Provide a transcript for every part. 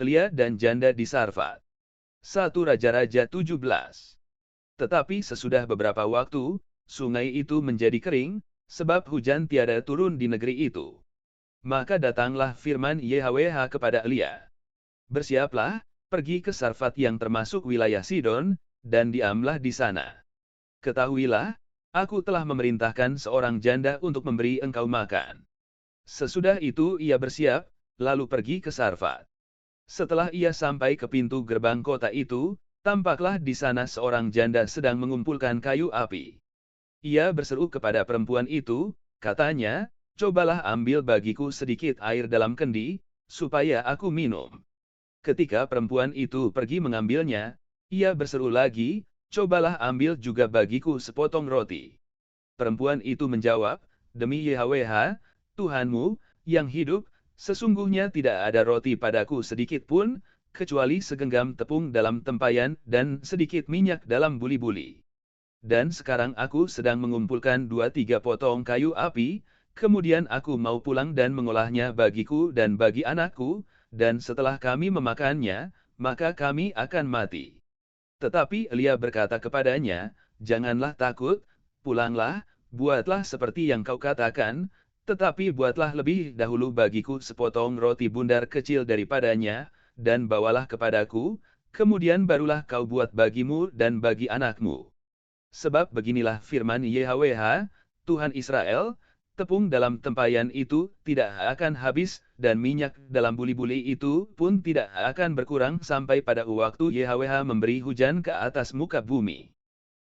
Elia dan janda di Sarfat. 1 Raja-Raja 17. Tetapi sesudah beberapa waktu, sungai itu menjadi kering, sebab hujan tiada turun di negeri itu. Maka datanglah firman YHWH kepada Elia. Bersiaplah, pergi ke Sarfat yang termasuk wilayah Sidon, dan diamlah di sana. Ketahuilah, aku telah memerintahkan seorang janda untuk memberi engkau makan. Sesudah itu ia bersiap, lalu pergi ke Sarfat. Setelah ia sampai ke pintu gerbang kota itu, tampaklah di sana seorang janda sedang mengumpulkan kayu api. Ia berseru kepada perempuan itu, katanya, cobalah ambil bagiku sedikit air dalam kendi, supaya aku minum. Ketika perempuan itu pergi mengambilnya, ia berseru lagi, cobalah ambil juga bagiku sepotong roti. Perempuan itu menjawab, demi YHWH, Tuhanmu, yang hidup, sesungguhnya tidak ada roti padaku sedikit pun, kecuali segenggam tepung dalam tempayan dan sedikit minyak dalam buli-buli. Dan sekarang aku sedang mengumpulkan 2-3 potong kayu api, kemudian aku mau pulang dan mengolahnya bagiku dan bagi anakku, dan setelah kami memakannya, maka kami akan mati. Tetapi Elia berkata kepadanya, janganlah takut, pulanglah, buatlah seperti yang kau katakan, tetapi buatlah lebih dahulu bagiku sepotong roti bundar kecil daripadanya, dan bawalah kepadaku, kemudian barulah kau buat bagimu dan bagi anakmu. Sebab beginilah firman YHWH, Tuhan Israel, tepung dalam tempayan itu tidak akan habis, dan minyak dalam buli-buli itu pun tidak akan berkurang sampai pada waktu YHWH memberi hujan ke atas muka bumi.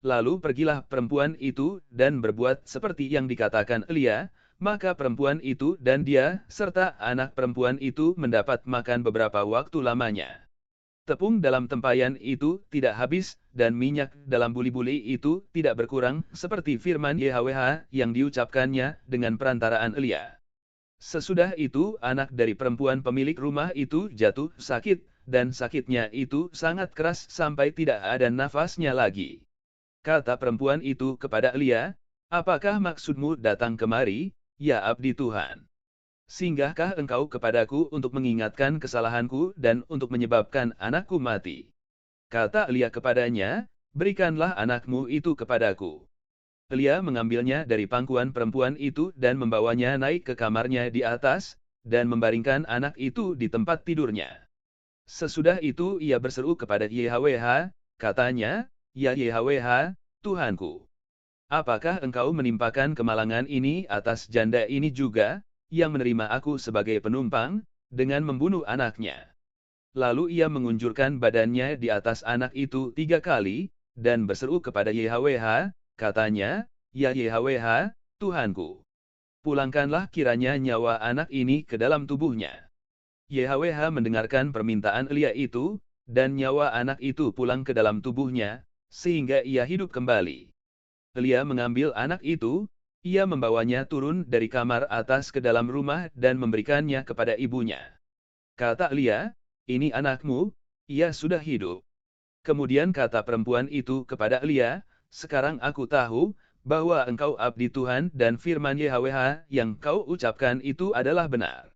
Lalu pergilah perempuan itu dan berbuat seperti yang dikatakan Elia, maka perempuan itu dan dia, serta anak perempuan itu mendapat makan beberapa waktu lamanya. Tepung dalam tempayan itu tidak habis, dan minyak dalam buli-buli itu tidak berkurang, seperti firman YHWH yang diucapkannya dengan perantaraan Elia. Sesudah itu anak dari perempuan pemilik rumah itu jatuh sakit, dan sakitnya itu sangat keras sampai tidak ada nafasnya lagi. Kata perempuan itu kepada Elia, apakah maksudmu datang kemari, ya abdi Tuhan? Singgahkah engkau kepadaku untuk mengingatkan kesalahanku dan untuk menyebabkan anakku mati? Kata Elia kepadanya, berikanlah anakmu itu kepadaku. Elia mengambilnya dari pangkuan perempuan itu dan membawanya naik ke kamarnya di atas, dan membaringkan anak itu di tempat tidurnya. Sesudah itu ia berseru kepada YHWH, katanya, ya YHWH, Tuhanku. Apakah engkau menimpakan kemalangan ini atas janda ini juga, yang menerima aku sebagai penumpang, dengan membunuh anaknya? Lalu ia mengunjurkan badannya di atas anak itu 3 kali, dan berseru kepada YHWH, katanya, ya YHWH, Tuhanku. Pulangkanlah kiranya nyawa anak ini ke dalam tubuhnya. YHWH mendengarkan permintaan Elia itu, dan nyawa anak itu pulang ke dalam tubuhnya, sehingga ia hidup kembali. Elia mengambil anak itu, ia membawanya turun dari kamar atas ke dalam rumah dan memberikannya kepada ibunya. Kata Elia, ini anakmu, ia sudah hidup. Kemudian kata perempuan itu kepada Elia, sekarang aku tahu, bahwa engkau abdi Tuhan dan firman YHWH yang kau ucapkan itu adalah benar.